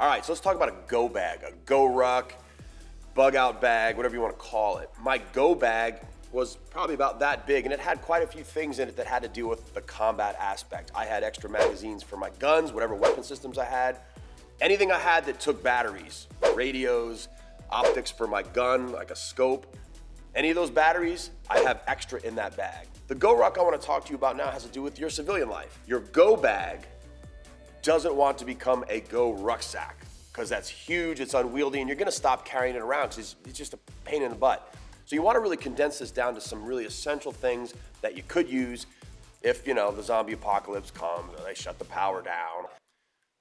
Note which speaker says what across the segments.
Speaker 1: All right, so let's talk about a go bag, a go ruck, bug out bag, whatever you want to call it. My go bag was probably about that big, and it had quite a few things in it that had to do with the combat aspect. I had extra magazines for my guns, whatever weapon systems I had. Anything I had that took batteries, radios, optics for my gun, like a scope, any of those batteries, I have extra in that bag. The go ruck I want to talk to you about now has to do with your civilian life. Your go bag doesn't want to become a go rucksack, because that's huge, it's unwieldy, and you're gonna stop carrying it around because it's just a pain in the butt. So you wanna really condense this down to some really essential things that you could use if, you know, the zombie apocalypse comes or they shut the power down.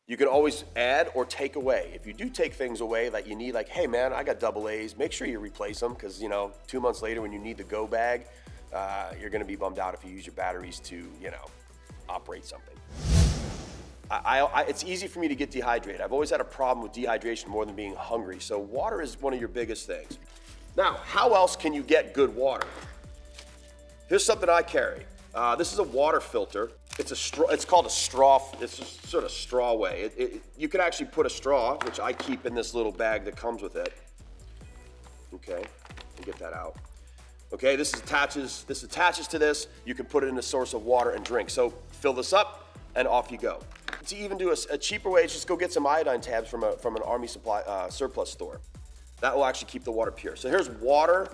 Speaker 1: You can always add or take away. If you do take things away that you need, like, hey man, I got double A's, make sure you replace them, because, you know, 2 months later when you need the go bag, you're gonna be bummed out if you use your batteries to, you know, operate something. It's easy for me to get dehydrated. I've always had a problem with dehydration more than being hungry, so water is one of your biggest things. Now, how else can you get good water? Here's something I carry. This is a water filter. It's called a straw. It's just sort of straw way. You can actually put a straw, which I keep in this little bag that comes with it. Okay, we'll get that out. Okay, this attaches to this. You can put it in a source of water and drink. So fill this up and off you go. To even do a cheaper way is just go get some iodine tabs from an Army supply surplus store. That will actually keep the water pure. So here's water,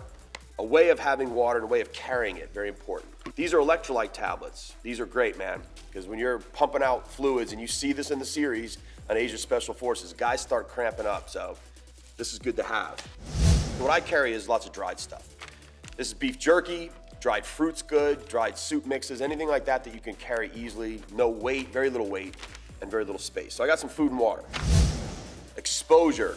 Speaker 1: a way of having water and a way of carrying it, very important. These are electrolyte tablets. These are great, man, because when you're pumping out fluids, and you see this in the series on U.S Special Forces, guys start cramping up, so this is good to have. What I carry is lots of dried stuff. This is beef jerky, dried fruit's good, dried soup mixes, anything like that that you can carry easily. No weight, very little weight, and very little space. So I got some food and water. Exposure.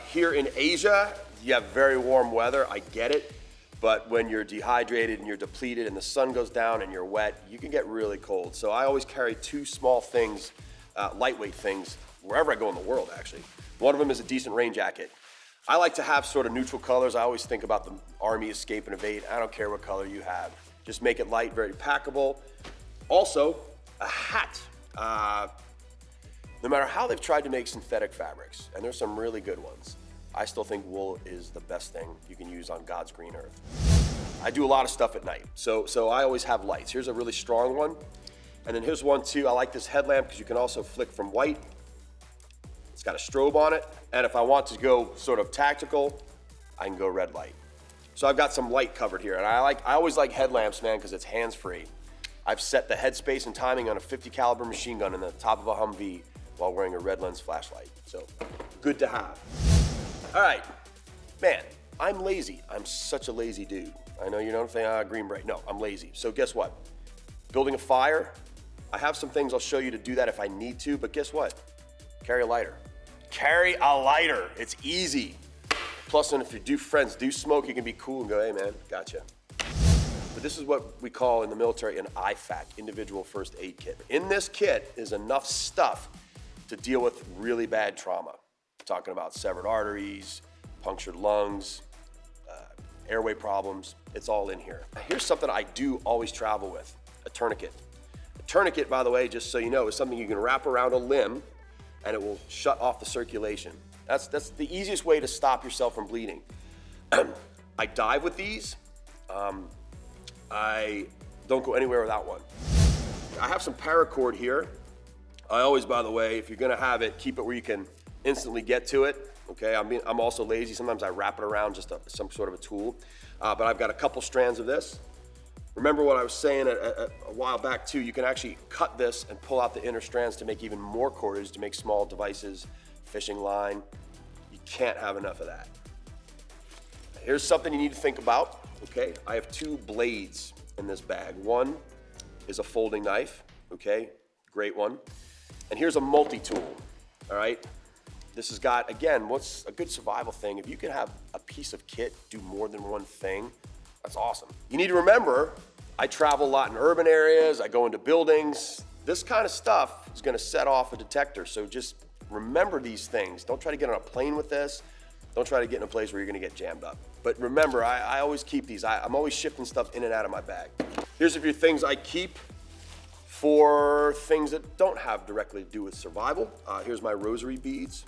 Speaker 1: Here in Asia, you have very warm weather, I get it, but when you're dehydrated and you're depleted and the sun goes down and you're wet, you can get really cold. So I always carry two small things, lightweight things, wherever I go in the world actually. One of them is a decent rain jacket. I like to have sort of neutral colors. I always think about the Army escape and evade. I don't care what color you have. Just make it light, very packable. Also, a hat. No matter how they've tried to make synthetic fabrics, and there's some really good ones, I still think wool is the best thing you can use on God's green earth. I do a lot of stuff at night, so I always have lights. Here's a really strong one, and then here's one too. I like this headlamp because you can also flick from white. It's got a strobe on it, and if I want to go sort of tactical, I can go red light. So I've got some light covered here, and I always like headlamps, man, because it's hands-free. I've set the headspace and timing on a 50 caliber machine gun in the top of a Humvee while wearing a red lens flashlight. So good to have. All right, man, I'm lazy. I'm such a lazy dude. I know you don't think, green beret. No, I'm lazy. So guess what? Building a fire, I have some things I'll show you to do that if I need to, but guess what? Carry a lighter. Carry a lighter, it's easy. Plus, and if you do friends do smoke, you can be cool and go, hey man, gotcha. But this is what we call in the military an IFAK, individual first aid kit. In this kit is enough stuff to deal with really bad trauma. Talking about severed arteries, punctured lungs, airway problems, it's all in here. Here's something I do always travel with, a tourniquet. A tourniquet, by the way, just so you know, is something you can wrap around a limb and it will shut off the circulation. That's the easiest way to stop yourself from bleeding. I dive with these. I don't go anywhere without one. I have some paracord here. I always, by the way, if you're gonna have it, keep it where you can instantly get to it. Okay, I'm also lazy. Sometimes I wrap it around just some sort of a tool. But I've got a couple strands of this. Remember what I was saying a while back too, you can actually cut this and pull out the inner strands to make even more cordage to make small devices, fishing line. You can't have enough of that. Here's something you need to think about, okay? I have two blades in this bag. One is a folding knife, okay? Great one. And here's a multi-tool, all right? This has got, again, what's a good survival thing, if you can have a piece of kit do more than one thing, that's awesome. You need to remember, I travel a lot in urban areas, I go into buildings. This kind of stuff is gonna set off a detector, so just remember these things. Don't try to get on a plane with this. Don't try to get in a place where you're gonna get jammed up. But remember, I always keep these. I'm always shifting stuff in and out of my bag. Here's a few things I keep. For things that don't have directly to do with survival, here's my rosary beads,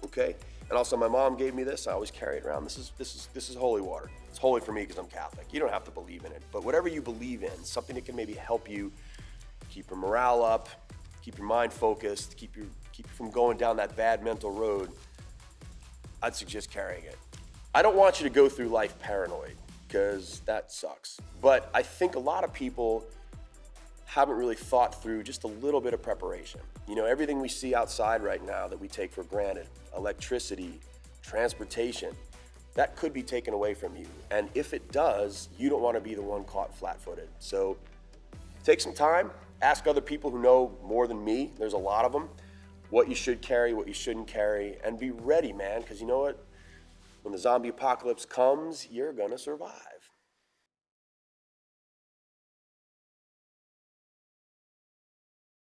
Speaker 1: okay? And also my mom gave me this, I always carry it around. This is holy water. It's holy for me because I'm Catholic. You don't have to believe in it, but whatever you believe in, something that can maybe help you keep your morale up, keep your mind focused, keep you from going down that bad mental road, I'd suggest carrying it. I don't want you to go through life paranoid, because that sucks. But I think a lot of people haven't really thought through just a little bit of preparation. You know, everything we see outside right now that we take for granted, electricity, transportation, that could be taken away from you. And if it does, you don't want to be the one caught flat-footed. So take some time, ask other people who know more than me, there's a lot of them, what you should carry, what you shouldn't carry, and be ready, man, because you know what? When the zombie apocalypse comes, you're gonna survive.